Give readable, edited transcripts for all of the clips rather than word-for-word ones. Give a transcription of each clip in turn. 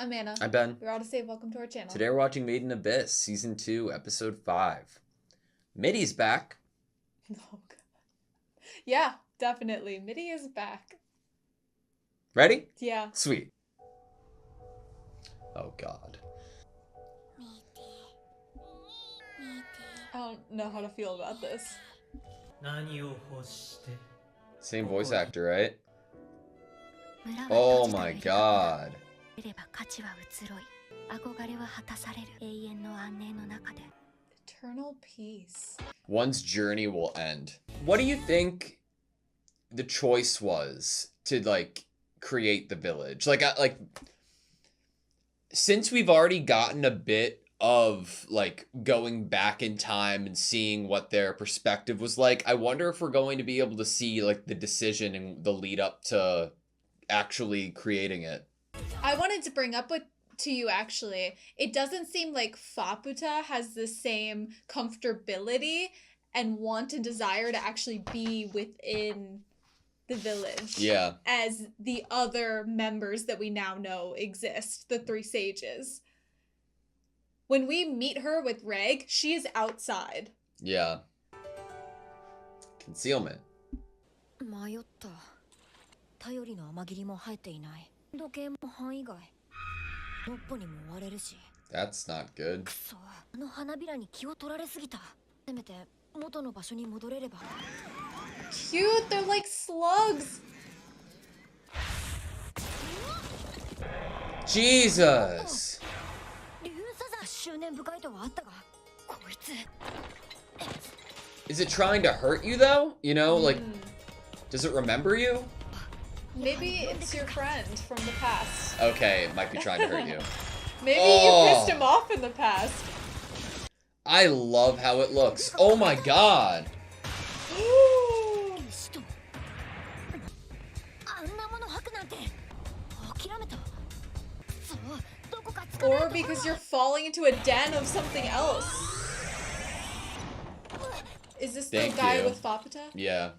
I'm Anna. I'm Ben. We're AutoSave. Welcome to our channel. Today we're watching Made in Abyss, Season 2, Episode 5. Mitty's back. Oh, God. Yeah, definitely. Mitty is back. Ready? Yeah. Sweet. Oh, God. I don't know how to feel about this. Same voice actor, right? Oh my God. Eternal peace. One's journey will end. What do you think the choice was to, like, create the village? Since we've already gotten a bit of, like, going back in time and seeing what their perspective was like, I wonder if we're going to be able to see, like, the decision and the lead up to actually creating it. I wanted to bring up to you, actually, it doesn't seem like Faputa has the same comfortability and want and desire to actually be within the village. Yeah. As the other members that we now know exist, the three sages. When we meet her with Reg, she is outside. Yeah. Concealment. That's not good. Cute, they're like slugs. Jesus. Is it trying to hurt you though? You know, like, does it remember you? Maybe it's your friend from the past. Okay, it might be trying to hurt you. Maybe you pissed him off in the past. I love how it looks. Oh my God. Or because you're falling into a den of something else. Is this the guy with Faputa? Yeah.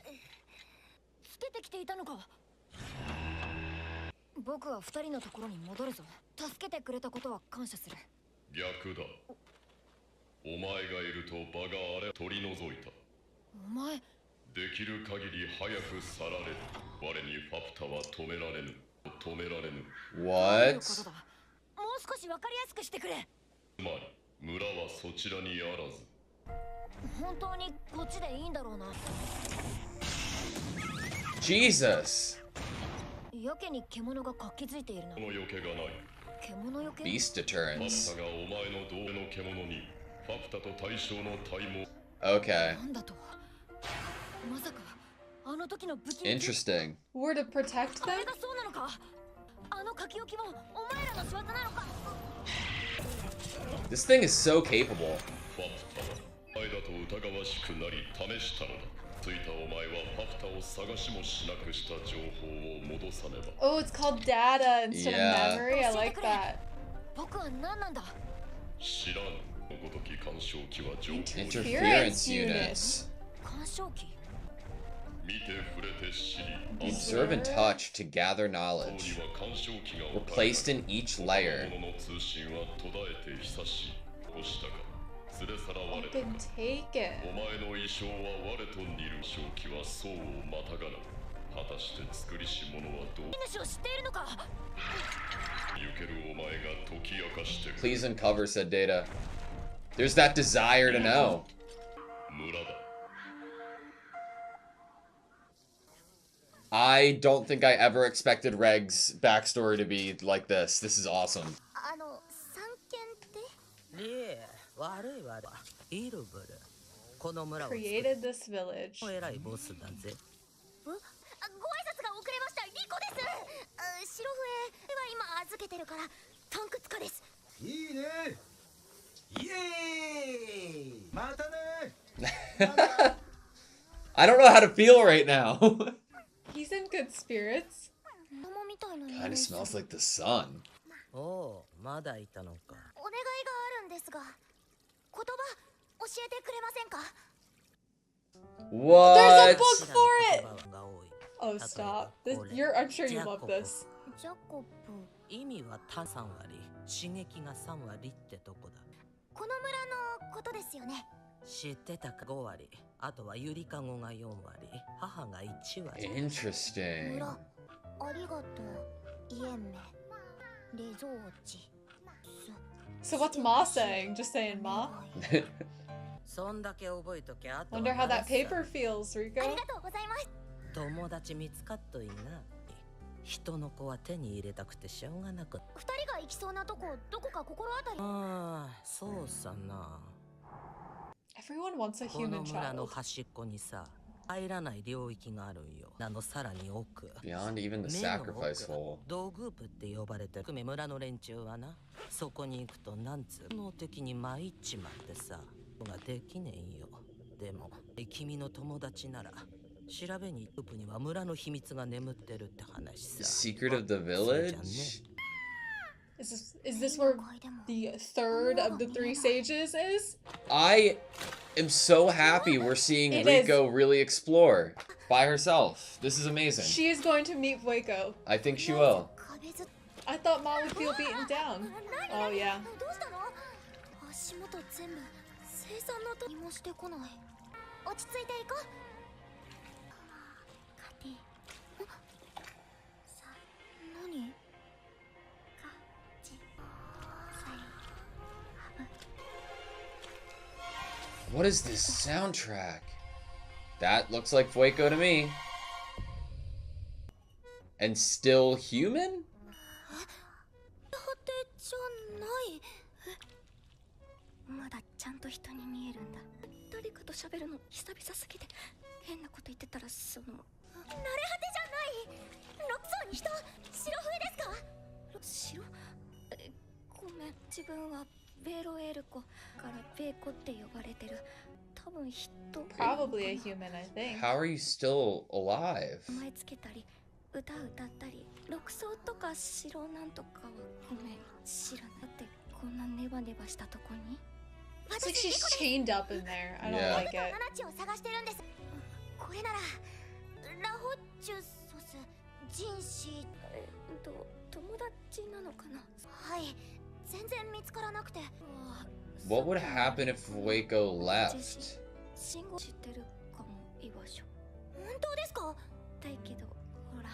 What? Jesus. Beast deterrence. Okay. Interesting. We're to protect them? This thing is so capable. Oh, it's called data instead of memory. I like that. Interference units. Observe and touch to gather knowledge. Were placed in each layer. I've been taken. Please uncover, said Data. There's that desire to know. I don't think I ever expected Reg's backstory to be like this. This is awesome. Created this village. I don't know how to feel right now. He's in good spirits. Kinda smells like the sun. What? There's a book for it! Oh, stop. I'm sure you love this. 意味は他3割、刺激が3割ってとこだ。この村のことですよね。知ってたか？5割、あとはゆりかごが4割、母が1割。Interesting. 村、ありがとう。家目、レゾーチ。So what's Ma saying? Just saying Ma? そんだけ覚えときゃあとは Wonder how that 慣れっさ paper feels, あ Rico. りがとうございます。友達見つかっといいな。人の子は手に入れたくてしょうがなく。二人が行きそうなとこ、どこか心当たり。ああ、そうさな。Everyone wants a この human 村の child. 端っこにさ、入らない領域があるんよ。さらに奥。 Beyond even the 目の sacrifice 奥 hole. 道具部って呼ばれてる。村の連中はな、そこに行くとなんつうの的に参っちまってさ、ができねえんよ。でも君の友達なら調べに行くには村の秘密が眠ってるって話 The さ。 secret of the それじゃね。 village? Is this where the third of the three sages is? I am so happy we're seeing It Rico really explore by herself. This is amazing. She is going to meet Voiko. I think she will. 壁ずっ I thought Ma would feel beaten down. Oh yeah. どうしたの？足元全部生産のとにもしてこない。落ち着いていこう。カティ。さ、何？カチ。サイ。ハブ。 What is this soundtrack? That looks like Fueco to me. And still human? 果てじゃない。まだちゃんと人に見えるんだ。誰かと喋るの久々すぎて変なこと言ってたらその。慣れ果てじゃない。6層に人、白笛ですか？白？ごめん、自分はベロエルコからベーコって呼ばれてる。多分人。Probably a human, I think. How are you still alive? 名前つけたり歌歌ったり、6層とか白なんとかはごめん知らなくて、こんなネバネバしたとこに。 It's like she's chained up in there. I don't Yeah. like it. ナチを探してるんです。これならラホチュソス人士友達なのかな。はい、全然見つからなくて。 What would happen if Fueco left? 信号知ってるかも居場所。本当ですか？だけどほら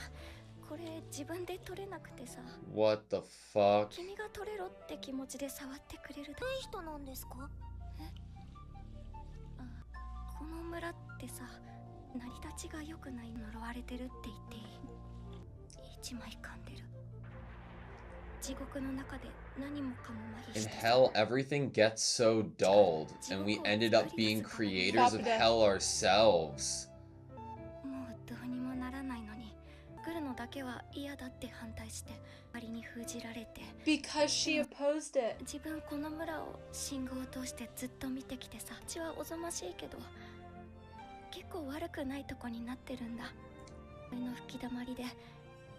これ自分で取れなくてさ。 What the fuck? 君が取れろって気持ちで触ってくれる。いい人なんですか？この村ってさ、成り立ちが良くない。呪われてるって言っていい？一枚噛んでる。地獄の中で何もかも麻痺 In して。 hell, everything gets so dulled, and we ended up being creators of hell ourselves. もうどうにもならないのに、来るのだけは嫌だって反対して、周りに封じられて。 Because she opposed it. 自分この村を信号を通してずっと見てきてさ、うちはおぞましいけど結構悪くないとこになってるんだ。目の吹き溜まりで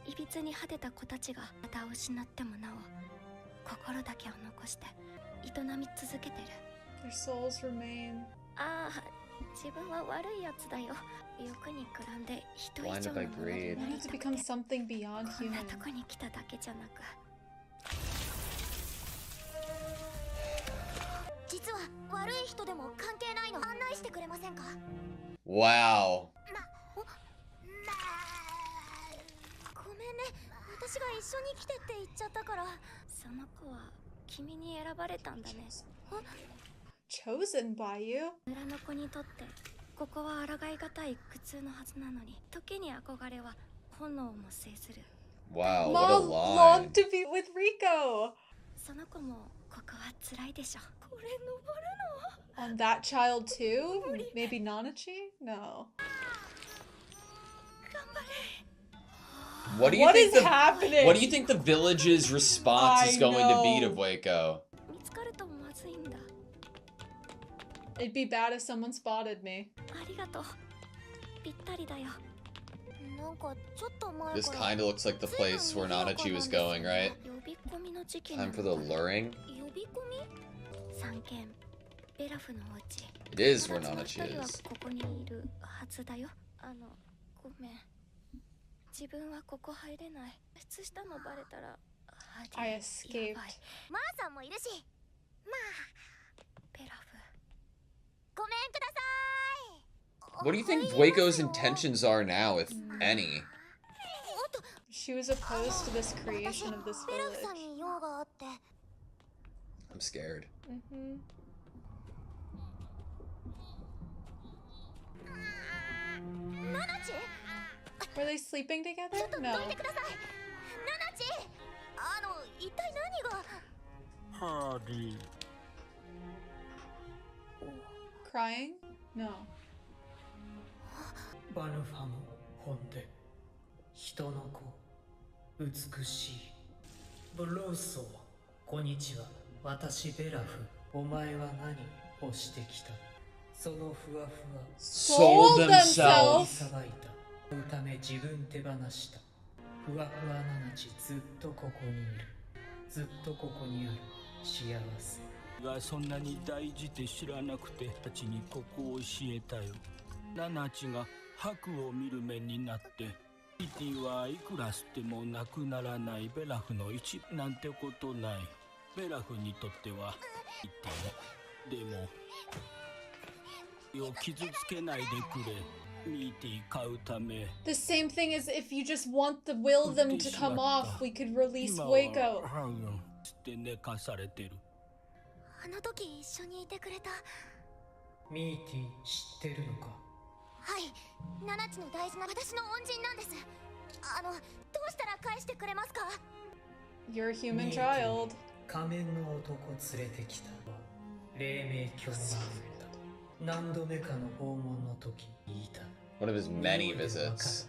いびつに果てた子たちがまた失ってもなお心だけを残して営み続けてる。 Their souls remain. ああ、自分は悪いやつだよ。欲にくらんで人以上 Blinded の by ものに greed. な I り need た to くて、 become something beyond こんな human. とこに来ただけじゃなく、実は悪い人でも関係ないの。案内してくれませんか？ Wow. ごめんね、私が一緒に来てって言っちゃったから。その子は君に選ばれたんだね。 Chosen by you? 村の子にとってここは抗いがたい苦痛のはずなのに、時に憧れは炎も制する。 Wow, Ma what a line. longed to be with Rico. その子もここは辛いでしょ。これ登るの？ On that child too? Maybe Nanachi? No. 頑張れ。 What do you What think is the happening? What do you think the village's response is I going to be to know. Fueco? 見つかるとまずいんだ。 It'd be bad if someone spotted me. ありがとう。ぴったりだよ。なんかちょっと前 This から kind of looks like the place where Nanachi was going, right? 呼び込みの時期な Time の for the luring? 呼び込み？三軒ベラフのお家。 It is where 友達の Nanachi 一人は is. ここにいるはずだよ。ごめん。自分はここ入れない。脱出したのバレたら I escaped. マーさんもいるし、まあベラフごめんください。 What do you think Vueco's intentions are now, if any? She was opposed to this creation of this ベラフさん village. に用があって。 I'm scared. Mm-hmm. Were they sleeping together? ちょっとど No. いてください。ナナチ、一体何が。 ハリー Crying? No. バルファの本で人の子美しいブルーソーこんにちは私ベラフお前は何をしてきたそのふわふわ Sold に themselves. さばいたそのため自分手放したふわふわななちずっとここにいるずっとここにある幸せがそんなに大事って知らなくてたちにここを教えたよナナチが白を見る目になってピティはいくら吸ってもなくならないベラフの一部なんてことないベラフにとっては言ってもでもよ傷つけないでくれミーティ買うため The same thing as if you just want to will them to come off, we could release 今は Vueco. って寝かされてるあの時一緒にいてくれた。ミーティ知ってるのかはい、ナナチの大事な私の恩人なんです。どうしたら返してくれますか。 You're a human ミーティ child. 仮面の男連れてきた黎明教の何度目かの訪問の時言いた One of his many 匂いで分かった visits.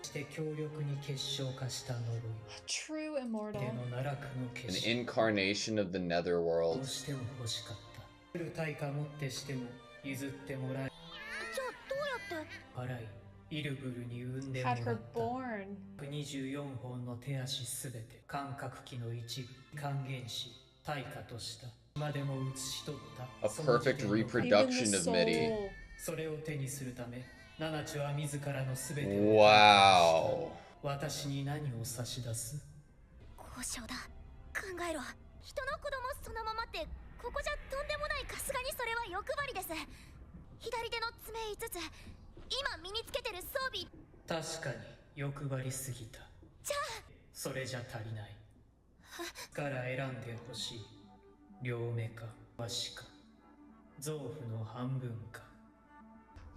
して強力に結晶化した呪 A true い immortal. での奈落の An 結晶 incarnation of the ど netherworld. うしても欲しかった来る対価もってしても譲ってもらえじゃあどうやって。払いイルブルに産んでもら Had っ her た born. 24本の手足すべて感覚器の一部還元し対価とした今でも写し取った A その時 perfect 点の reproduction Even the of Mitty. soul. それを手にするためナナチは自らのすべてを Wow. 私に何を差し出す交渉だ。考えろ。人の子供そのままってここじゃとんでもない。さすがにそれは欲張りです。左手の爪5つ今身につけてる装備。確かに欲張りすぎたじゃあそれじゃ足りないから選んでほしい両目かわしか臓腑の半分か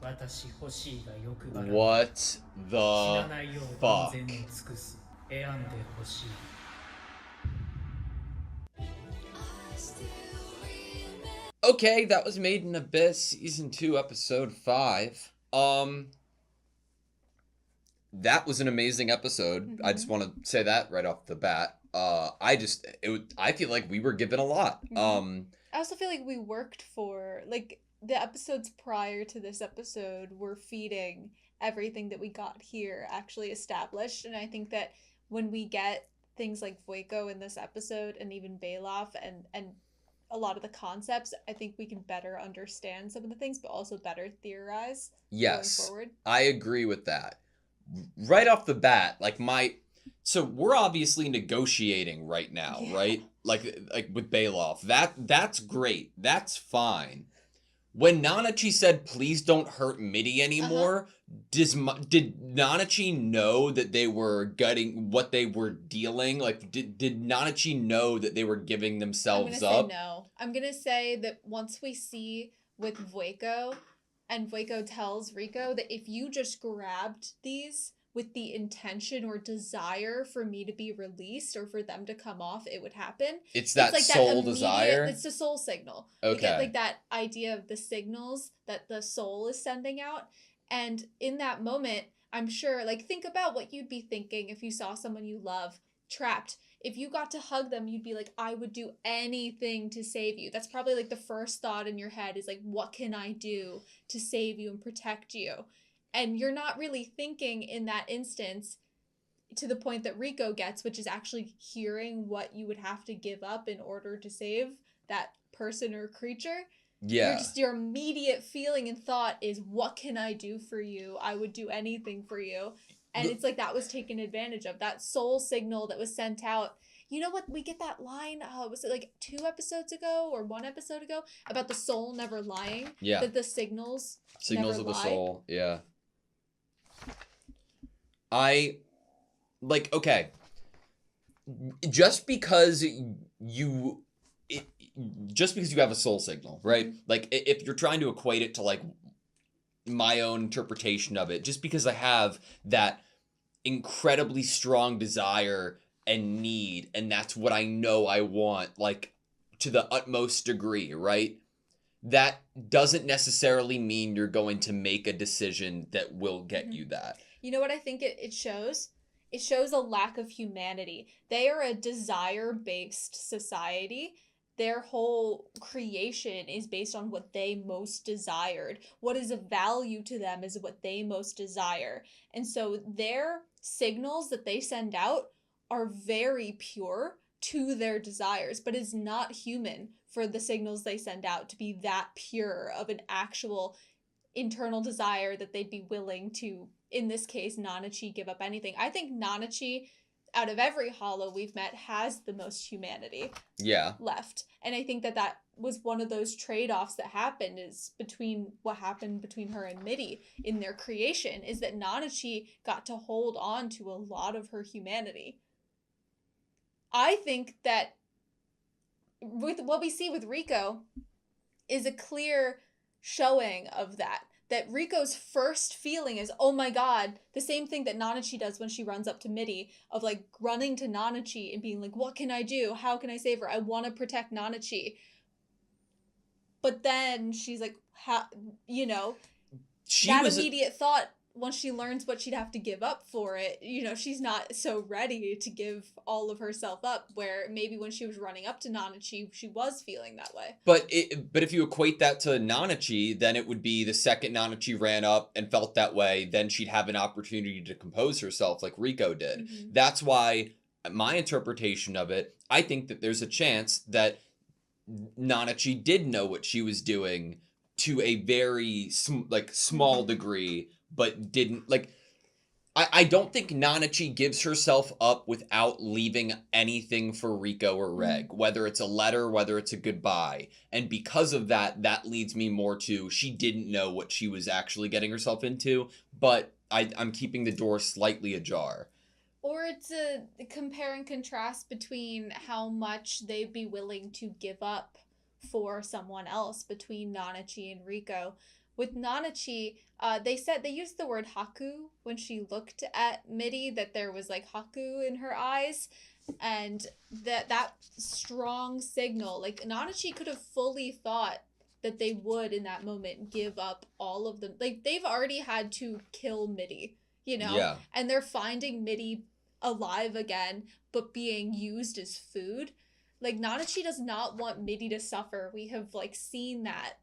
私欲しいが欲張らない What 死 the なないよう万 fuck? 全を尽くす選んでほしい Okay, that was Made in Abyss, Season 2, Episode 5. That was an amazing episode. I just want to say that right off the bat. I feel like we were given a lot. I also feel like we worked for, like, the episodes prior to this episode were feeding everything that we got here actually established. And I think that when we get things like Vueco in this episode and even Bailoff and a lot of the concepts, I think we can better understand some of the things, but also better theorize Yes, going forward. I agree with that. Right off the bat, like so we're obviously negotiating right now, Yeah. right? Like with Bailoff. That's great. That's fine. When Nanachi said, "Please don't hurt Mitty anymore," did Nanachi know that they were gutting what they were dealing? Like, did Nanachi know that they were giving I'm themselves gonna up? say no. I'm gonna say that once we see with Vueco, and Vueco tells Rico that if you just grabbed these with the intention or desire for me to be released or for them to come off, it would happen. It's that like soul immediate- desire. It's the soul signal. Okay. We get like that idea of the signals that the soul is sending out. And in that moment, I'm sure, like, think about what you'd be thinking if you saw someone you love trapped. If you got to hug them, you'd be like, I would do anything to save you. That's probably like the first thought in your head is like, what can I do to save you and protect you? And you're not really thinking in that instance to the point that Rico gets, which is actually hearing what you would have to give up in order to save that person or creature. Yeah. Your immediate feeling and thought is, what can I do for you? I would do anything for you. And it's like that was taken advantage of. That soul signal that was sent out You know what? We get that line, was it like 2 episodes ago or 1 episode ago about the soul never lying? Yeah. That the signals Signals never of the lie. soul. Yeah. I like, okay. Just because you have a soul signal, right? Mhm. Like if you're trying to equate it to like my own interpretation of it, just because I have that incredibly strong desire and need, and that's what I know I want, like to the utmost degree, right? That doesn't necessarily mean you're going to make a decision that will get you that. You know what I think it shows? It shows a lack of humanity. They are a desire-based society. Their whole creation is based on what they most desired. What is of value to them is what they most desire. And so their signals that they send out are very pure to their desires, but it's not human for the signals they send out to be that pure of an actual internal desire that they'd be willing to, in this case, Nanachi, give up anything. I think Nanachi, out of every hollow we've met, has the most humanity left. And I think that was one of those trade-offs that happened, is between what happened between her and Midi in their creation, is that Nanachi got to hold on to a lot of her humanity. I think that with what we see with Riko is a clear showing of that Riko's first feeling is, oh my god, the same thing that Nanachi does when she runs up to Midi, of like running to Nanachi and being like, what can I do? How can I save her? I want to protect Nanachi. But then she's like, how, immediate thought, once she learns what she'd have to give up for it, she's not so ready to give all of herself up, where maybe when she was running up to Nanachi, she was feeling that way. But if you equate that to Nanachi, then it would be the second Nanachi ran up and felt that way, then she'd have an opportunity to compose herself like Riko did. Mm-hmm. That's why my interpretation of it, I think that there's a chance that Nanachi did know what she was doing to a very small degree, but didn't like. I don't think Nanachi gives herself up without leaving anything for Riko or Reg, whether it's a letter, whether it's a goodbye. And because of that, that leads me more to she didn't know what she was actually getting herself into, but I'm keeping the door slightly ajar. Or it's a compare and contrast between how much they'd be willing to give up for someone else between Nanachi and Riko. With Nanachi, they used the word haku when she looked at Midi, that there was like haku in her eyes, and that strong signal, like Nanachi could have fully thought that they would in that moment give up all of them. Like they've already had to kill Midi, Yeah. and they're finding Midi alive again, but being used as food. Like Nanachi does not want Midi to suffer. We have like seen that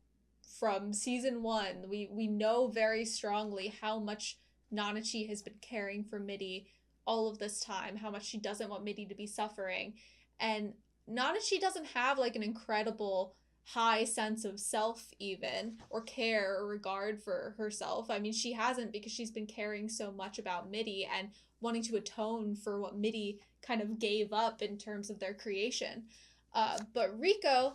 from season 1. We know very strongly how much Nanachi has been caring for Midi all of this time, how much she doesn't want Midi to be suffering. And Nanachi doesn't have like an incredible high sense of self even, or care or regard for herself. I mean, she hasn't, because she's been caring so much about Midi and wanting to atone for what Midi kind of gave up in terms of their creation. But Riko,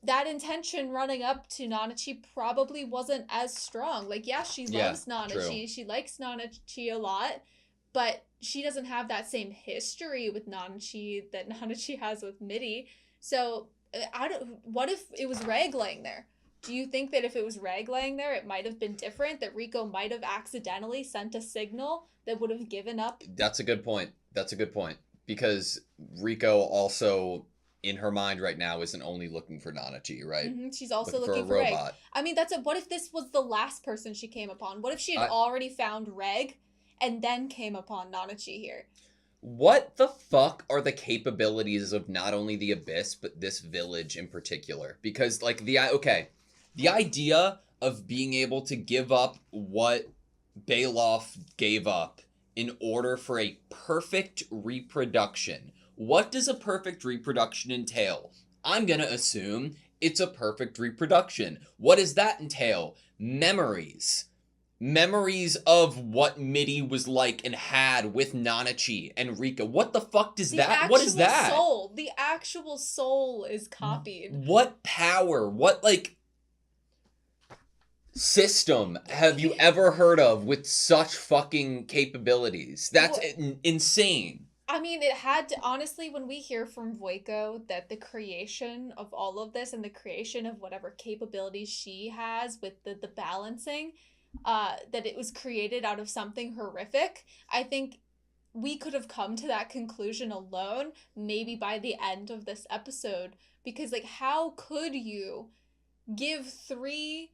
that intention running up to Nanachi probably wasn't as strong. Like, yeah, she loves Nanachi. True. She likes Nanachi a lot, but she doesn't have that same history with Nanachi that Nanachi has with Midi. So, what if it was Reg laying there? Do you think that if it was Reg laying there, it might have been different? That Riko might have accidentally sent a signal that would have given up? That's a good point. Because Riko also, in her mind right now, isn't only looking for Nanachi, right? Mm-hmm. She's also looking looking for a Reg. robot. I mean, what if this was the last person she came upon? What if she had already found Reg and then came upon Nanachi here? What the fuck are the capabilities of not only the Abyss, but this village in particular? Because, like, the idea of being able to give up what Bailoff gave up in order for a perfect reproduction. What does a perfect reproduction entail? I'm gonna assume it's a perfect reproduction. What does that entail? Memories. memories of what Mitty was like and had with Nanachi and Rika. What the fuck does that? What is that? The actual soul is copied. What power? What, like, system have you ever heard of with such fucking capabilities? That's insane. I mean, it had to, honestly, when we hear from Voiko that the creation of all of this and the creation of whatever capabilities she has with the balancing, that it was created out of something horrific, I think we could have come to that conclusion alone, maybe by the end of this episode. Because, like, how could you give 3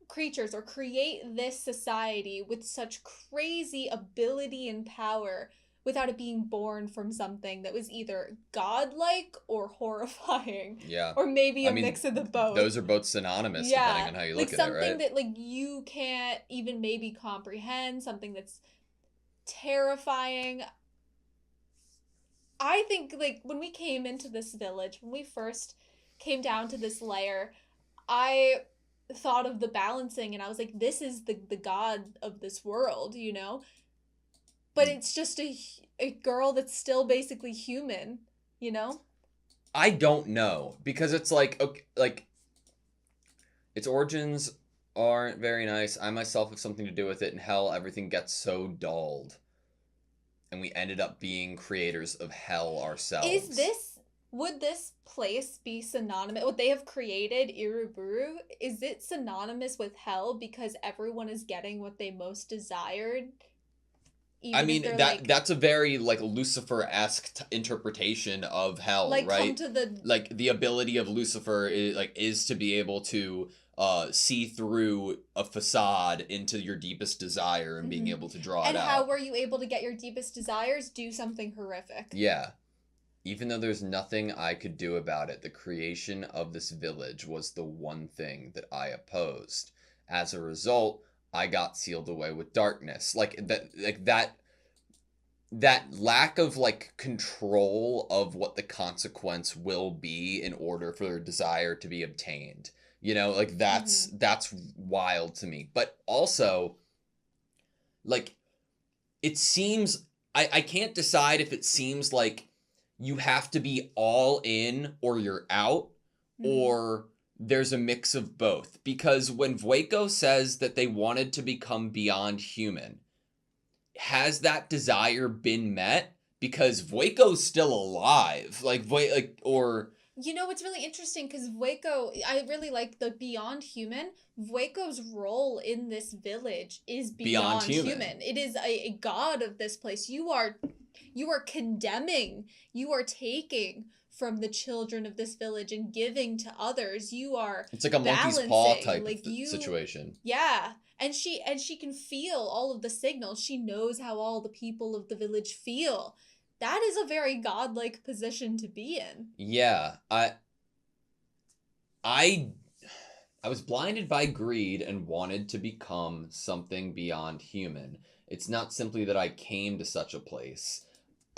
creatures or create this society with such crazy ability and power without it being born from something that was either godlike or horrifying? Yeah. Or maybe a mix of the both. Those are both synonymous, depending on how you look at it, right? Something that, like, you can't even maybe comprehend, something that's terrifying. I think, like, when we came into this village, when we first came down to this layer, I thought of the balancing and I was like, this is the god of this world, you know? But it's just a girl that's still basically human, you know? I don't know, because it's like, okay, like, its origins aren't very nice. I myself have something to do with it, and hell, everything gets so dulled. And we ended up being creators of hell ourselves. Would this place be synonymous? What they have created, Iruburu, is it synonymous with hell because everyone is getting what they most desired? I mean, that's a very, like, Lucifer-esque interpretation of hell, like, right? Come to the... Like, the ability of Lucifer is to be able to see through a facade into your deepest desire and being able to draw it out. And how were you able to get your deepest desires? Do something horrific. Yeah. Even though there's nothing I could do about it, the creation of this village was the one thing that I opposed. As a result, I got sealed away with darkness. That lack of, like, control of what the consequence will be in order for their desire to be obtained. You know, like, that's wild to me. But also, like, it seems, I can't decide if it seems like you have to be all in or you're out, or there's a mix of both. Because when Vueko says that they wanted to become beyond human, has that desire been met? Because Vueko's still alive. You know, it's really interesting because Vueko, I really like the beyond human. Vueko's role in this village is beyond human. It is a god of this place. You are condemning, you are taking from the children of this village and giving to others. It's like a monkey's paw type situation. Yeah. And she can feel all of the signals. She knows how all the people of the village feel. That is a very godlike position to be in. Yeah. I was blinded by greed and wanted to become something beyond human. It's not simply that I came to such a place.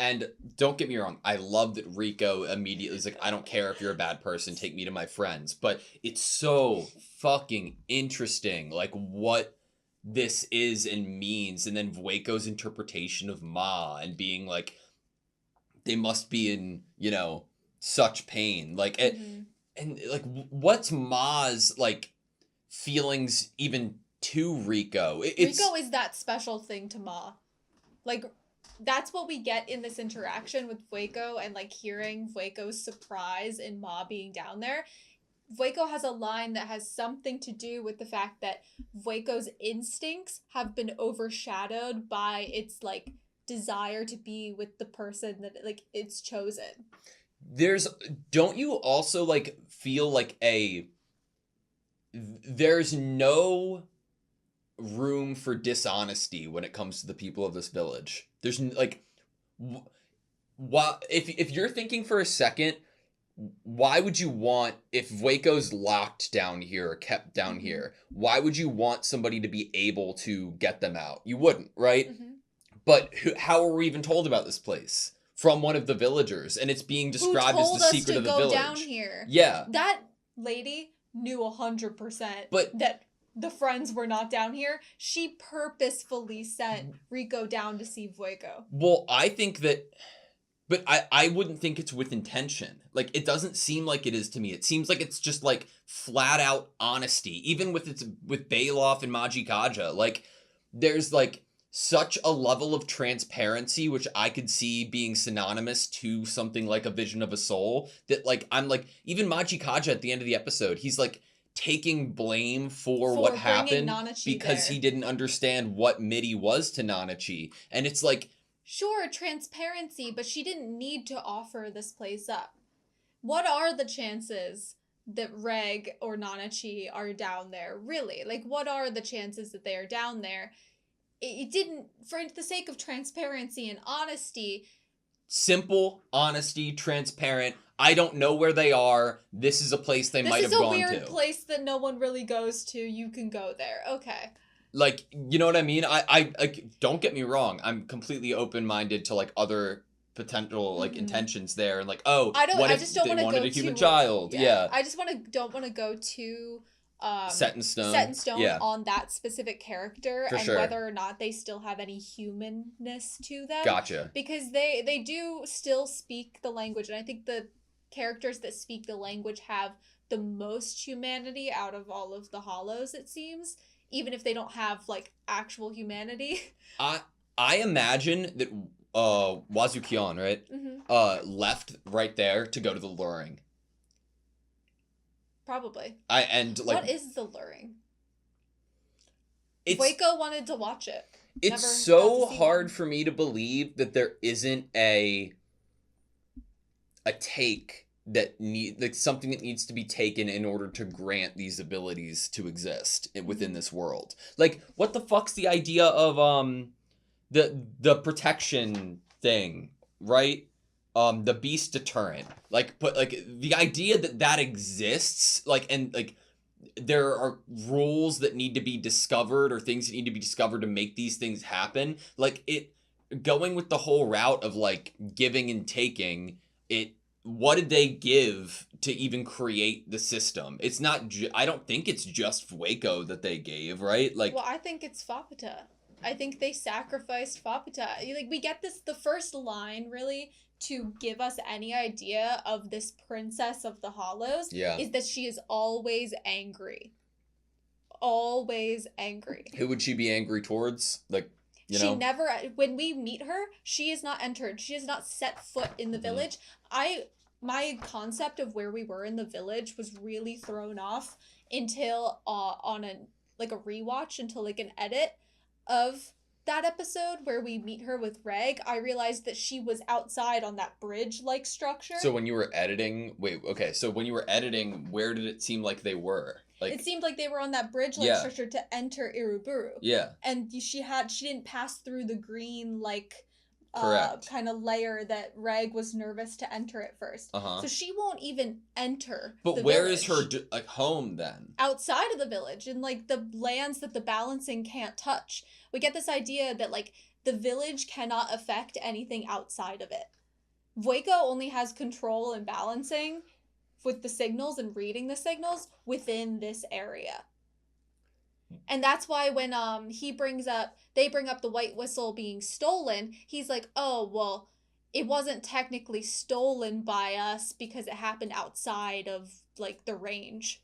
And don't get me wrong, I love that Rico immediately is like, I don't care if you're a bad person, take me to my friends. But it's so fucking interesting, like, what this is and means. And then Vueko's interpretation of Ma and being like, they must be in, you know, such pain. Like, and like, what's Ma's, like, feelings even to Rico? Rico is that special thing to Ma. Like, that's what we get in this interaction with Vueko and, like, hearing Vueko's surprise in Ma being down there. Vueko has a line that has something to do with the fact that Vueko's instincts have been overshadowed by its, like, desire to be with the person that, like, it's chosen. Don't you also, like, feel like there's no room for dishonesty when it comes to the people of this village? There's, like, if you're thinking for a second, why would you want, if Vueko's locked down here or kept down here, why would you want somebody to be able to get them out? You wouldn't, right? But how are we even told about this place? From one of the villagers, and it's being described as the secret of the village. Down here. Yeah. That lady knew 100% but that the friends were not down here. She purposefully sent Rico down to see Vueko. Well, I think that, but I wouldn't think it's with intention. Like, it doesn't seem like it is to me. It seems like it's just like flat out honesty. Even with Bailoff and Majikaja, like there's like such a level of transparency, which I could see being synonymous to something like a vision of a soul, that like I'm like, even Majikaja at the end of the episode, he's like taking blame for what bringing happened Nanachi because there. he didn't understand what Midi was to Nanachi. And it's like, Sure, transparency, but she didn't need to offer this place up. What are the chances that Reg or Nanachi are down there? Really? Like, what are the chances that they are down there? It didn't, for the sake of transparency and honesty. Simple, honesty, transparent. I don't know where they are. This is a place they might have gone to. This is a weird place that no one really goes to. You can go there. Okay. Like, you know what I mean? I don't get me wrong. I'm completely open-minded to like other potential like intentions there, and like, oh, I what if just don't they want to wanted go a human too, child? Yeah. I just don't want to go too Set in stone. Yeah. On that specific character For and sure. whether or not they still have any humanness to them. Gotcha. Because they do still speak the language, and I think the characters that speak the language have the most humanity out of all of the hollows, it seems, even if they don't have like actual humanity. I imagine that Wazukion, right? Left right there to go to the luring. Probably. What is the luring? It's Waco wanted to watch it. It's Never so got to see hard one. for me to believe that there isn't a take that like something that needs to be taken in order to grant these abilities to exist within this world. Like, what the fuck's the idea of the protection thing, right? The beast deterrent. Like, but like the idea that exists, like, and like there are rules that need to be discovered or things that need to be discovered to make these things happen. Like, it going with the whole route of like giving and taking it. What did they give to even create the system? It's not I don't think it's just Fueco that they gave, right? Like, Well, I think it's Faputa. I think they sacrificed Faputa. Like, we get the first line really to give us any idea of this princess of the Hollows is that she is always angry. Always angry. Who would she be angry towards? Like, you know? She never, when we meet her, she is not entered. She has not set foot in the village. My concept of where we were in the village was really thrown off until on a rewatch, until like an edit of that episode where we meet her with Reg. I realized that she was outside on that bridge-like structure. So when you were editing, so when you were editing, where did it seem like they were? Like, it seemed like they were on that bridge-like structure to enter Iruburu. Yeah. And she didn't pass through the green kind of layer that Reg was nervous to enter at first. So she won't even enter. But where is her home then? Outside of the village, in like the lands that the balancing can't touch. We get this idea that like the village cannot affect anything outside of it. Vueco only has control and balancing with the signals and reading the signals within this area. And that's why when they bring up the white whistle being stolen, he's like, oh, well, it wasn't technically stolen by us because it happened outside of like the range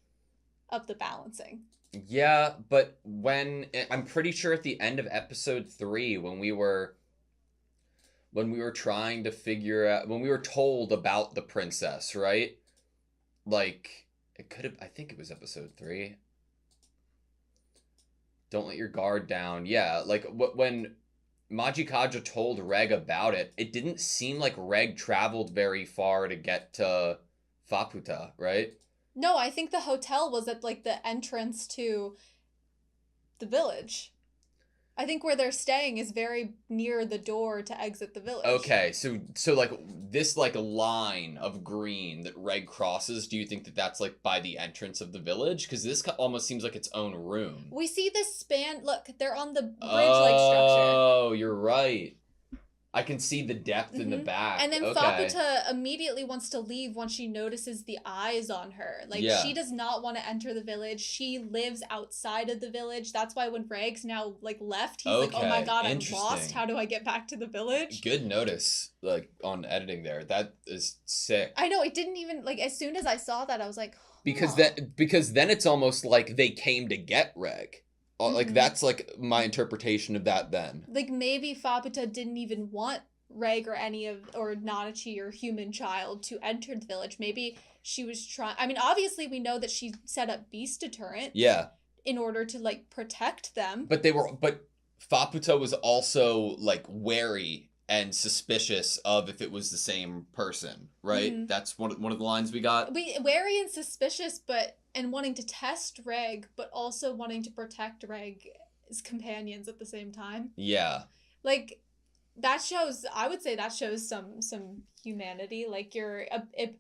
of the balancing. Yeah, but I'm pretty sure at the end of episode 3, when we were trying to figure out, when we were told about the princess, right? Like, I think it was episode 3. Don't let your guard down. Yeah, like when Majikaja told Reg about it, it didn't seem like Reg traveled very far to get to Faputa, right? No, I think the hotel was at like the entrance to the village. I think where they're staying is very near the door to exit the village. Okay, so like this like line of green that Reg crosses, do you think that that's like by the entrance of the village? Because this almost seems like its own room. We see this span. Look, they're on the bridge-like structure. Oh, you're right. I can see the depth in the back. And then okay. Faputa immediately wants to leave once she notices the eyes on her. Like, Yeah. she does not want to enter the village. She lives outside of the village. That's why when Reg's now, like, left, he's like, oh my Okay, god, I'm interesting. lost. How do I get back to the village? Good notice, like, on editing there. That is sick. I know, it didn't even, like, as soon as I saw that, I was like, Because huh. because then it's almost like they came to get Reg. Like, Mhm. that's, like, my interpretation of that then. Like, maybe Faputa didn't even want Reg or Nanachi or human child to enter the village. Maybe she was trying. I mean, obviously, we know that she set up beast deterrent. Yeah. In order to, like, protect them. But Faputa was also, like, wary and suspicious of if it was the same person, right? Mhm. That's one of the lines we got. Wary and suspicious, and wanting to test Reg, but also wanting to protect Reg's companions at the same time. Yeah. Like, I would say that shows some humanity, like your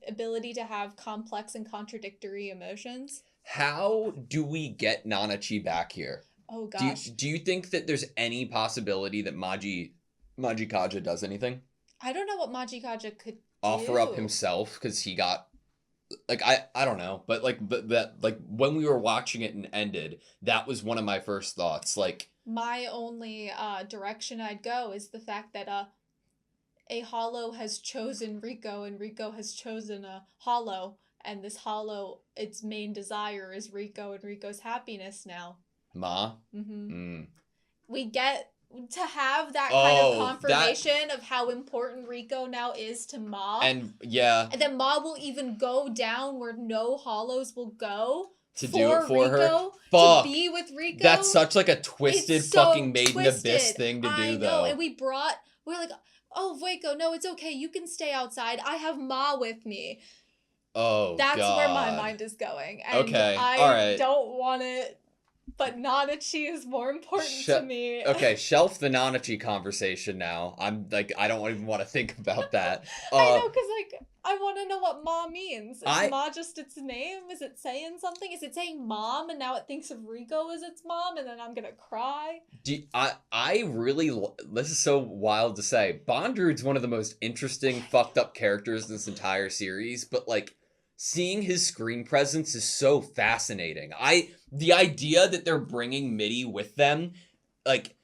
ability to have complex and contradictory emotions. How do we get Nanachi back here? Oh gosh. Do you think that there's any possibility that Majikaja does anything? I don't know what Majikaja could Offer up do. himself because he got, like, I don't know, but when we were watching it and ended, that was one of my first thoughts. Like, my only direction I'd go is the fact that a hollow has chosen Rico and Rico has chosen a hollow, and this hollow, its main desire is Rico and Rico's happiness now. We get to have that kind of confirmation of how important Rico now is to Ma. And then Ma will even go down where no hollows will go to do it for Rico, her. To be with Rico. That's such like a twisted fucking Made in Abyss thing to do, I know, though. And we're like, oh, Waco, no, it's okay. You can stay outside. I have Ma with me. Oh, That's God. where my mind is going. And okay, I all right. don't want it, but Nanachi is more important to me. Okay, shelf the Nanachi conversation now. I'm like, I don't even want to think about that. I know, because, like, I want to know what Ma means. Is Ma just its name? Is it saying something? Is it saying mom and now it thinks of Rico as its mom and then I'm gonna cry? I really, this is so wild to say, Bondrewd's one of the most interesting fucked up characters in this entire series, but, like, seeing his screen presence is so fascinating. The idea that they're bringing Mitty with them, like,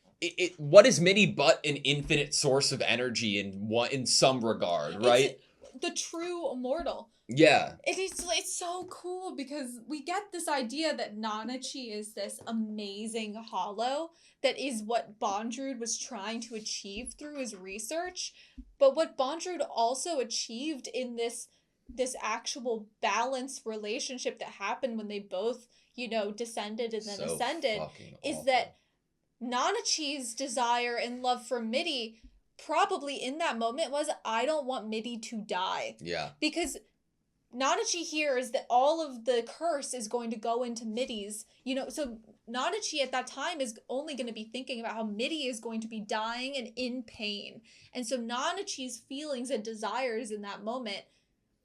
what is Mitty but an infinite source of energy in some regard, right? It's the true immortal. Yeah. It's so cool because we get this idea that Nanachi is this amazing hollow that is what Bondrewd was trying to achieve through his research, but what Bondrewd also achieved in this actual balanced relationship that happened when they both, descended and then ascended, is that Nanachi's desire and love for Mitty probably in that moment was, I don't want Mitty to die. Yeah. Because Nanachi hears that all of the curse is going to go into Mitty's, so Nanachi at that time is only going to be thinking about how Mitty is going to be dying and in pain. And so Nanachi's feelings and desires in that moment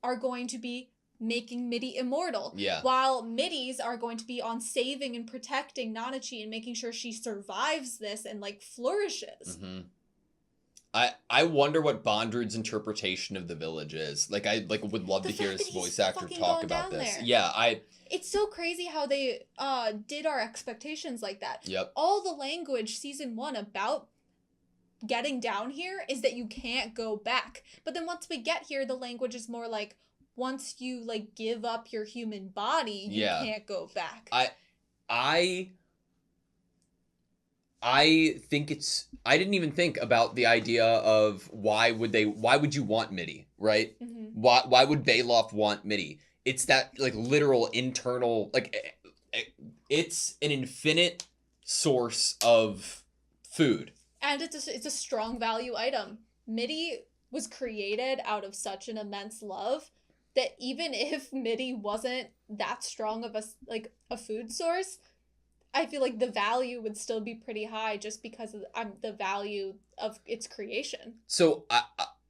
are going to be making Mitty immortal. Yeah. While Mitty's are going to be on saving and protecting Nanachi and making sure she survives this and, like, flourishes. Mm-hmm. I wonder what Bondrewd's interpretation of the village is. Like, I would love to hear his voice actor talk about this. There. Yeah, It's so crazy how they did our expectations like that. Yep. All the language season 1 about getting down here is that you can't go back. But then once we get here, the language is more like, once you, like, give up your human body, you can't go back. I think I didn't even think about the idea of why would you want Mitty, right? Mm-hmm. Why would Baloff want Mitty? It's that, like, literal internal, like, it's an infinite source of food. And it's a strong value item. Mitty was created out of such an immense love that even if Mitty wasn't that strong of a food source, I feel like the value would still be pretty high just because of the value of its creation. So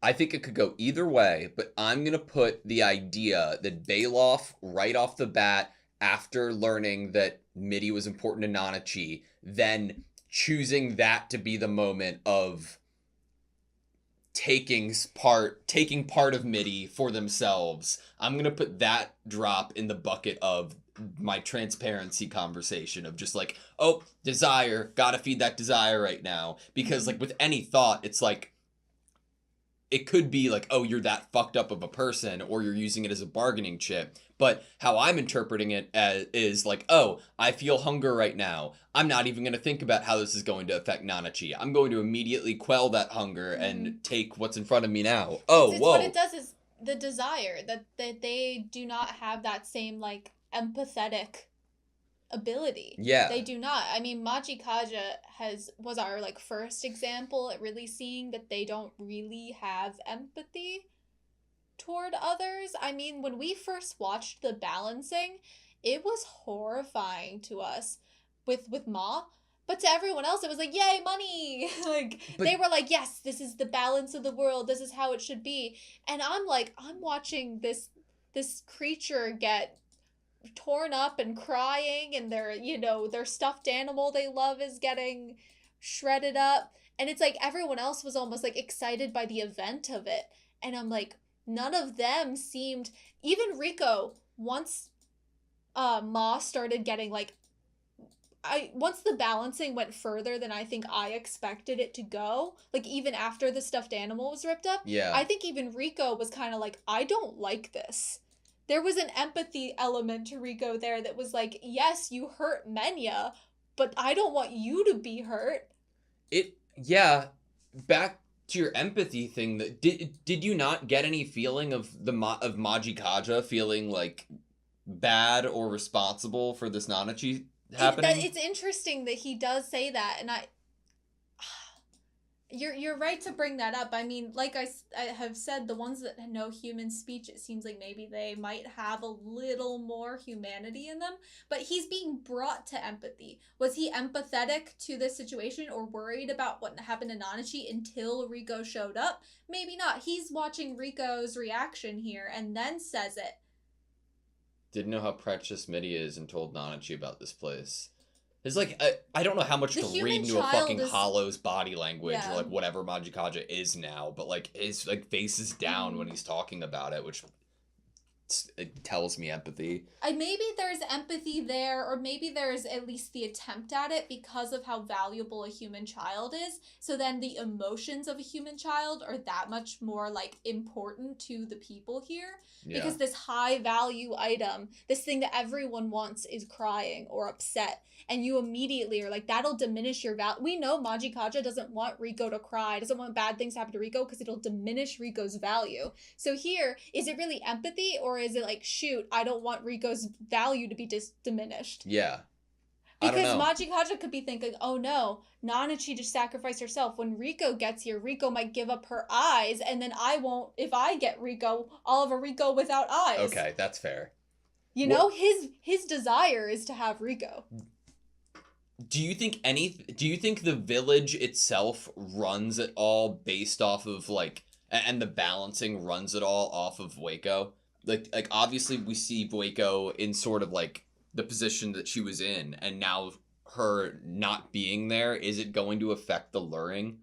I think it could go either way, but I'm going to put the idea that Baloff, right off the bat, after learning that Mitty was important to Nanachi, then choosing that to be the moment of taking part of MIDI for themselves, I'm going to put that drop in the bucket of my transparency conversation of just like, oh, desire, gotta feed that desire right now. Because like with any thought, it's like, it could be like, oh, you're that fucked up of a person, or you're using it as a bargaining chip. But how I'm interpreting it is like, oh, I feel hunger right now. I'm not even going to think about how this is going to affect Nanachi. I'm going to immediately quell that hunger and take what's in front of me now. Oh, it's whoa. what it does is the desire that they do not have that same like empathetic ability. Yeah. They do not. I mean, Majikaja was our like first example at really seeing that they don't really have empathy toward others. I mean, when we first watched the balancing, it was horrifying to us with Ma, but to everyone else it was like, yay, money. Like they were like, yes, this is the balance of the world. This is how it should be. And I'm like, I'm watching this creature get torn up and crying, and their stuffed animal they love is getting shredded up, and it's like everyone else was almost like excited by the event of it, and I'm like, none of them seemed, even Rico, once Ma started getting like, once the balancing went further than I think I expected it to go, like even after the stuffed animal was ripped up, Yeah. I think even Rico was kind of like, I don't like this. There was an empathy element to Rico there that was like, yes, you hurt Menya, but I don't want you to be hurt. Yeah, back to your empathy thing, did you not get any feeling of of Majikaja feeling like bad or responsible for this Nanachi happening? It's interesting that he does say that, and You're right to bring that up. I mean, like I have said, the ones that know human speech, it seems like maybe they might have a little more humanity in them. But he's being brought to empathy. Was he empathetic to this situation or worried about what happened to Nanachi until Rico showed up? Maybe not. He's watching Rico's reaction here and then says it. Didn't know how precious Midi is and told Nanachi about this place. It's like, I don't know how much to read into a fucking Hollow's body language, or like whatever Majikaja is now, but like his like face is down when he's talking about it, which it tells me empathy. Maybe there's empathy there, or maybe there's at least the attempt at it because of how valuable a human child is. So then the emotions of a human child are that much more like important to the people here. Yeah. Because this high value item, this thing that everyone wants, is crying or upset. And you immediately are like, that'll diminish your value. We know Majikaja doesn't want Rico to cry, doesn't want bad things to happen to Rico because it'll diminish Rico's value. So here, is it really empathy, or is it like, shoot, I don't want Rico's value to be diminished? Yeah. Because Majikaja could be thinking, oh no, Nanachi just sacrificed herself. When Rico gets here, Rico might give up her eyes, and then I won't, if I get Rico, I'll have a Rico without eyes. Okay, that's fair. You know, his desire is to have Rico. Do you think the village itself runs it all based off of like, and the balancing runs it all off of Waco? Like obviously we see Waco in sort of like the position that she was in, and now her not being there, is it going to affect the luring?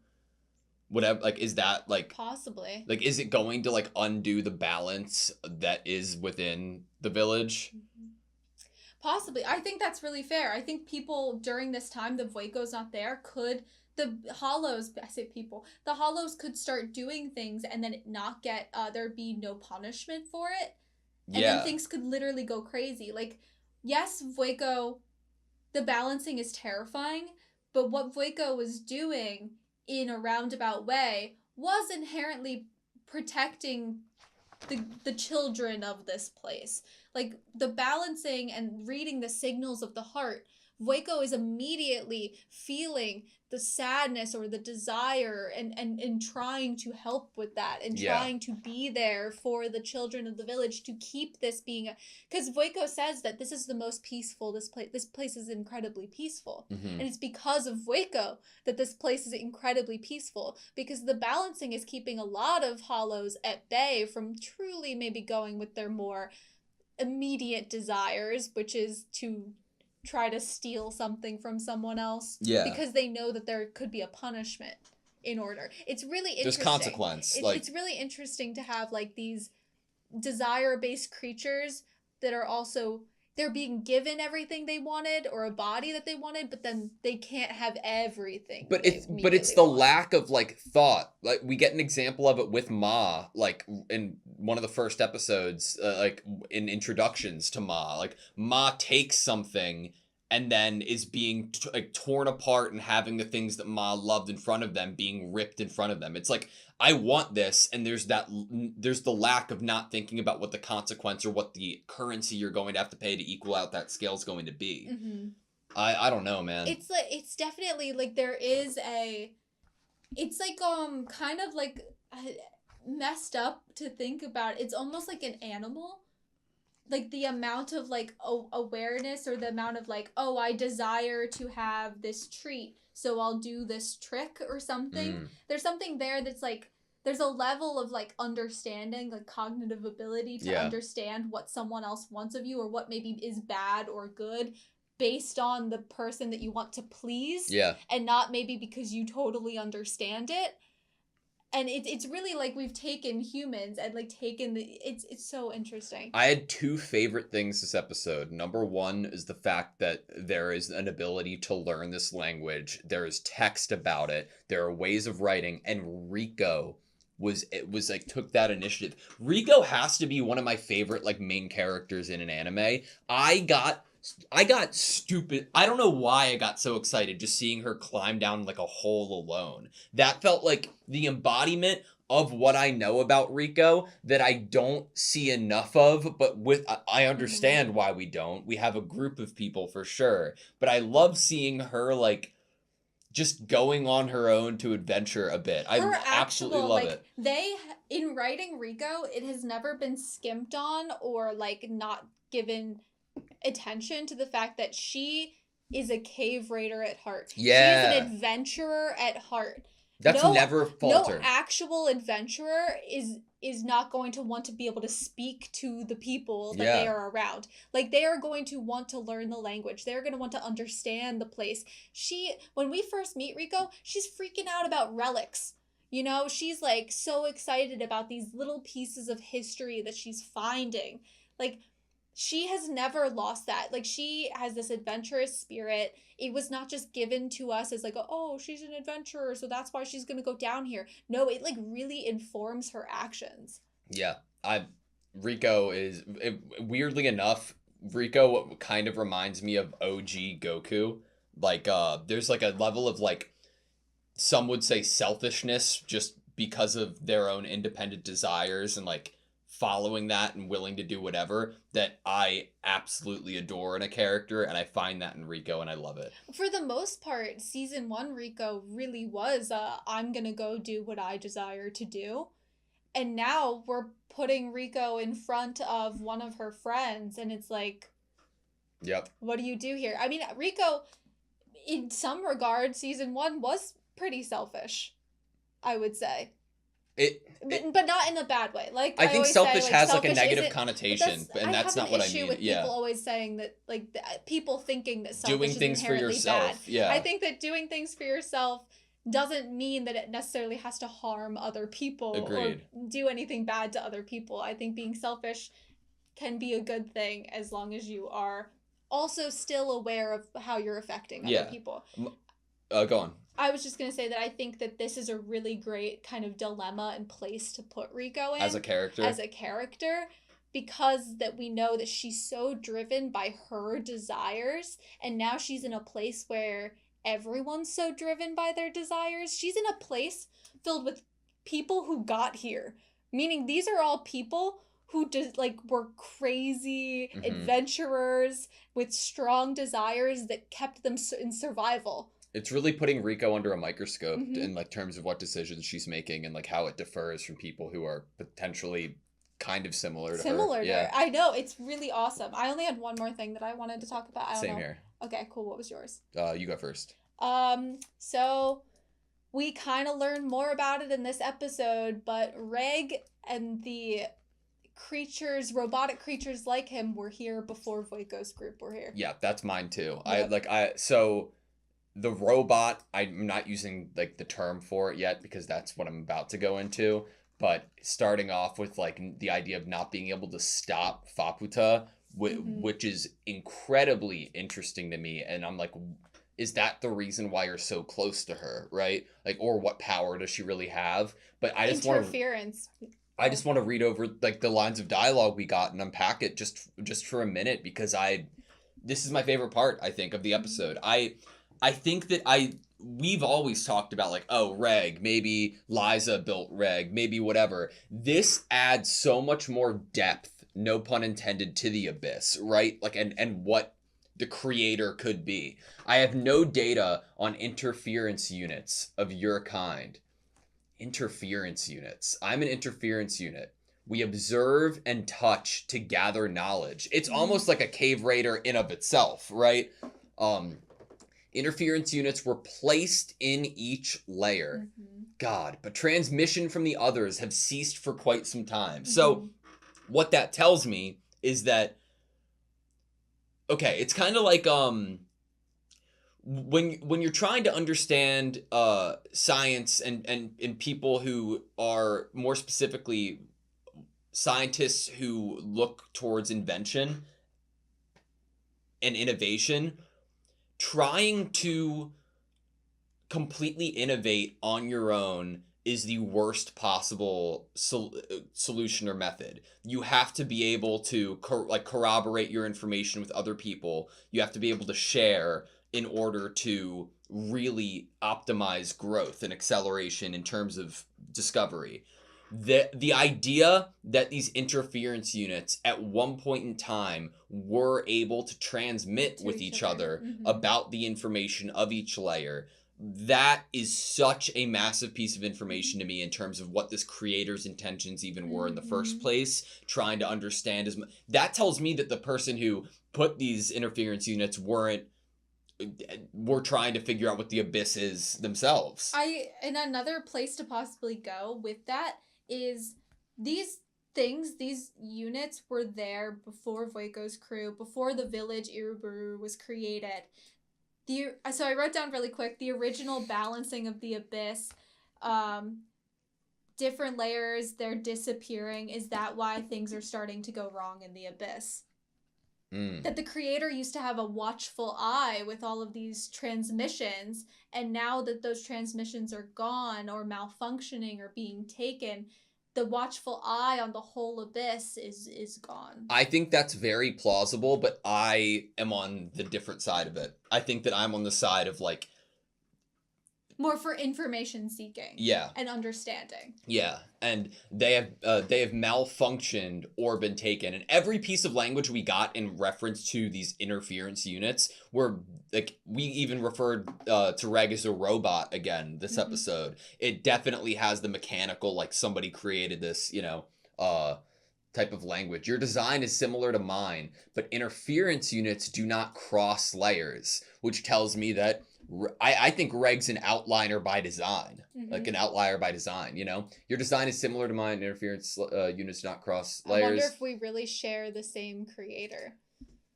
Whatever, like, is that like possibly, like, is it going to like undo the balance that is within the village? Mm-hmm. Possibly. I think that's really fair. I think people during this time that Waco's not there the Hollows could start doing things and then not get, there'd be no punishment for it. And then things could literally go crazy. Like, yes, Waco, the balancing is terrifying, but what Waco was doing in a roundabout way was inherently protecting the children of this place. Like, the balancing and reading the signals of the heart, Waco is immediately feeling the sadness or the desire and trying to help with that and trying to be there for the children of the village to keep this being because Waco says that this is the most peaceful, this place is incredibly peaceful. Mm-hmm. And it's because of Waco that this place is incredibly peaceful, because the balancing is keeping a lot of Hollows at bay from truly maybe going with their more immediate desires, which is to try to steal something from someone else. Yeah. Because they know that there could be a punishment. in order. It's really There's interesting. consequence. It's really interesting to have like these desire-based creatures that are also, they're being given everything they wanted or a body that they wanted, but then they can't have everything. But they it's immediately the want. lack of like thought. Like we get an example of it with Ma, like in one of the first episodes, like in introductions to Ma. Like Ma takes something and then is being like torn apart and having the things that Ma loved in front of them being ripped in front of them. It's like, I want this, and there's the lack of not thinking about what the consequence or what the currency you're going to have to pay to equal out that scale is going to be. Mm-hmm. I don't know, man. It's like, it's definitely like there is it's like kind of like messed up to think about. It's almost like an animal. Like the amount of like awareness, or the amount of like, oh, I desire to have this treat, so I'll do this trick or something. There's something there that's like, there's a level of like understanding, like cognitive ability to understand what someone else wants of you, or what maybe is bad or good based on the person that you want to please. Yeah. And not maybe because you totally understand it. And it's really like we've taken humans and like taken it's so interesting. I had two favorite things this episode. Number one is the fact that there is an ability to learn this language. There is text about it. There are ways of writing, and Rico was like took that initiative. Rico has to be one of my favorite like main characters in an anime. I got stupid. I don't know why I got so excited just seeing her climb down like a hole alone. That felt like the embodiment of what I know about Rico that I don't see enough of, but I understand why we don't. We have a group of people for sure, but I love seeing her like just going on her own to adventure a bit. I absolutely love like, it. They, in writing Rico, it has never been skimped on or like not given attention to the fact that she is a cave raider at heart. Yeah. She is an adventurer at heart. That's never faltered. No actual adventurer is not going to want to be able to speak to the people that they are around. Like, they are going to want to learn the language. They're going to want to understand the place. When we first meet Rico, she's freaking out about relics. You know, she's like so excited about these little pieces of history that she's finding. Like, she has never lost that. Like, she has this adventurous spirit. It was not just given to us as like, oh, she's an adventurer, so that's why she's gonna go down here. No, it like really informs her actions. Yeah, Rico is, weirdly enough, Rico kind of reminds me of OG Goku. Like, there's like a level of like, some would say selfishness just because of their own independent desires and like following that and willing to do whatever that I absolutely adore in a character, and I find that in Rico and I love it. For the most part, season 1 Rico really was I'm gonna go do what I desire to do. And now we're putting Rico in front of one of her friends, and it's like, yep, what do you do here? I mean, Rico, in some regard, season 1 was pretty selfish, I would say. But not in a bad way. Like, I think selfish has selfish like a negative connotation, and that's not what I mean. With people always saying that, like, people thinking that selfish doing is things for inherently yourself. bad. Yeah, I think that doing things for yourself doesn't mean that it necessarily has to harm other people. Agreed. Or do anything bad to other people. I think being selfish can be a good thing as long as you are also still aware of how you're affecting other people. Go on. I was just going to say that I think that this is a really great kind of dilemma and place to put Rico in. As a character? Because that we know that she's so driven by her desires, and now she's in a place where everyone's so driven by their desires. She's in a place filled with people who got here. Meaning these are all people who just like were crazy adventurers with strong desires that kept them in survival. It's really putting Rico under a microscope in like terms of what decisions she's making and like how it differs from people who are potentially kind of similar to her. Yeah, I know, it's really awesome. I only had one more thing that I wanted to talk about. Same here. Okay, cool. What was yours? You go first. So we kind of learned more about it in this episode, but Reg and the creatures, robotic creatures like him, were here before Voiko's group were here. Yeah, that's mine too. Yep. So the robot, I'm not using like the term for it yet because that's what I'm about to go into, but starting off with like the idea of not being able to stop Faputa, which is incredibly interesting to me, and I'm like, is that the reason why you're so close to her, right? Like, or what power does she really have? But I just want to Interference. I just want to read over like the lines of dialogue we got and unpack it just for a minute because this is my favorite part, I think, of the episode. I think that we've always talked about like, oh, Reg, maybe Liza built Reg, maybe whatever. This adds so much more depth, no pun intended, to the Abyss, right? Like and what the creator could be. I have no data on interference units of your kind. Interference units. I'm an interference unit. We observe and touch to gather knowledge. It's almost like a cave raider in of itself, right? Interference units were placed in each layer. God, but transmission from the others have ceased for quite some time. So what that tells me is that, okay, it's kind of like when you're trying to understand science and people who are more specifically scientists who look towards invention and innovation, trying to completely innovate on your own is the worst possible solution or method. You have to be able to corroborate your information with other people. You have to be able to share in order to really optimize growth and acceleration in terms of discovery. The idea that these interference units at one point in time were able to transmit with each other about the information of each layer, that is such a massive piece of information to me in terms of what this creator's intentions even were in the first place, trying to understand that tells me that the person who put these interference units were trying to figure out what the Abyss is themselves. And another place to possibly go with that is these units were there before Voiko's crew, before the village Iruburu was created. So I wrote down really quick, the original balancing of the Abyss, different layers, they're disappearing. Is that why things are starting to go wrong in the Abyss? That the creator used to have a watchful eye with all of these transmissions, and now that those transmissions are gone or malfunctioning or being taken, the watchful eye on the whole Abyss is gone. I think that's very plausible, but I am on the different side of it. I think that I'm on the side of like more for information seeking. Yeah. And understanding. Yeah, and they have malfunctioned or been taken. And every piece of language we got in reference to these interference units were like, we even referred to Reg as a robot again this episode. It definitely has the mechanical, like somebody created this, type of language. Your design is similar to mine, but interference units do not cross layers, which tells me that I think Reg's an outliner by design, like an outlier by design, Your design is similar to mine, interference units do not cross layers. I wonder if we really share the same creator.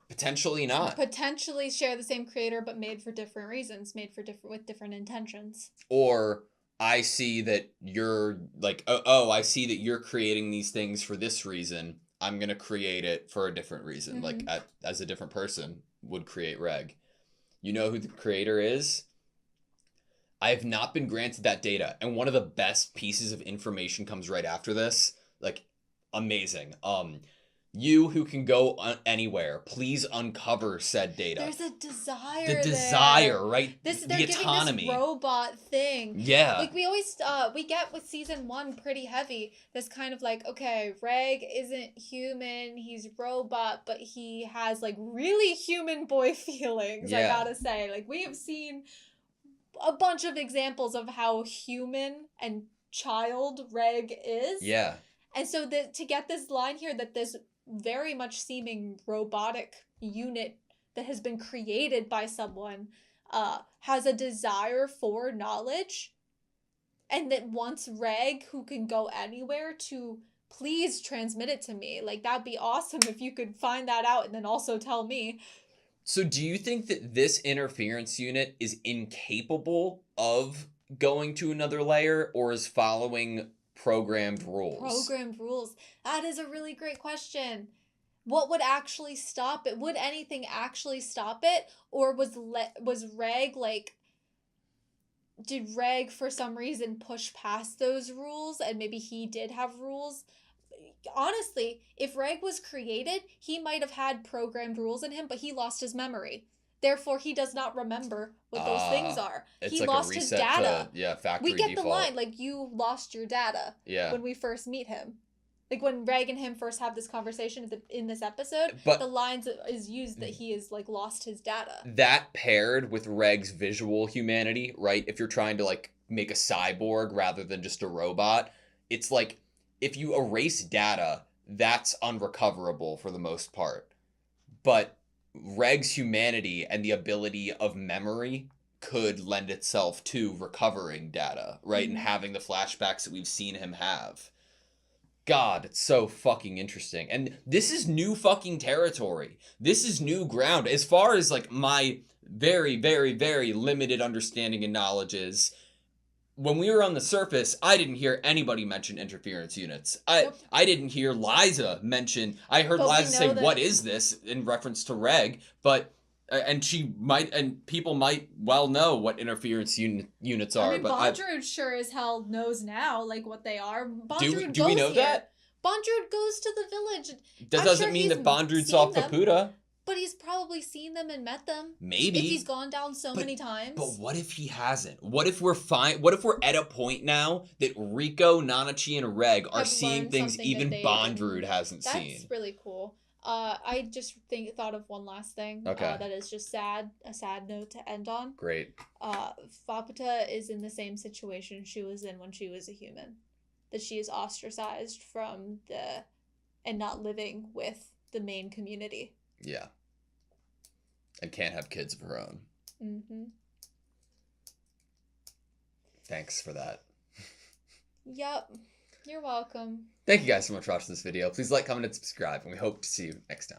Potentially not. Potentially share the same creator, but made for different reasons, with different intentions. Or I see that you're like, I see that you're creating these things for this reason. I'm going to create it for a different reason. Like as a different person would create Reg. You know who the creator is? I have not been granted that data. And one of the best pieces of information comes right after this. Like, amazing. You who can go anywhere, please uncover said data. There's a desire The desire, right? They're the autonomy. Giving this robot thing. Yeah. Like we always, we get with season 1 pretty heavy. This kind of like, okay, Reg isn't human. He's robot, but he has like really human boy feelings. Yeah. I gotta say, like we have seen a bunch of examples of how human and child Reg is. Yeah. And so to get this line here that this very much seeming robotic unit that has been created by someone has a desire for knowledge and that wants Reg, who can go anywhere, to please transmit it to me. Like, that'd be awesome if you could find that out and then also tell me. So do you think that this interference unit is incapable of going to another layer or is following programmed rules? Programmed rules. That is a really great question. What would actually stop it? Would anything actually stop it? Or was Reg like, did Reg for some reason push past those rules and maybe he did have rules? Honestly, if Reg was created, he might have had programmed rules in him, but he lost his memory. Therefore, he does not remember what those things are. It's He like lost a his reset data. to factory We get default. the line, like, you lost your data Yeah. when we first meet him. Like, when Reg and him first have this conversation in this episode, But- the lines is used that he has, like, lost his data. That paired with Reg's visual humanity, right? If you're trying to like make a cyborg rather than just a robot, it's like if you erase data, that's unrecoverable for the most part. But Reg's humanity and the ability of memory could lend itself to recovering data, right? And having the flashbacks that we've seen him have. God, it's so fucking interesting. And this is new fucking territory. This is new ground. As far as like my very, very, very limited understanding and knowledge is, when we were on the surface, I didn't hear anybody mention interference units. Nope. I didn't hear Liza mention. I heard But we Liza say, know that- "What is this?" in reference to Reg, but and she might, and people might well know what interference units are. I mean, but Bondrewd sure as hell knows now, like, what they are. Bondrewd do we goes know here. that? Bondrewd goes to the village. That I'm doesn't sure mean he's that Bondrewd seen saw them. Paputa. But he's probably seen them and met them. Maybe. If he's gone down so But- many times. But what if he hasn't? What if we're fine? What if we're at a point now that Rico, Nanachi, and Reg are Have seeing learned things something even that they Bondrewd didn't. hasn't That's seen? really cool. I just thought of one last thing. Okay. That is just sad. A sad note to end on. Great. Faputa is in the same situation she was in when she was a human. That she is ostracized from and not living with the main community. Yeah. And can't have kids of her own. Mm-hmm. Thanks for that. Yep. You're welcome. Thank you guys so much for watching this video. Please like, comment, and subscribe, and we hope to see you next time.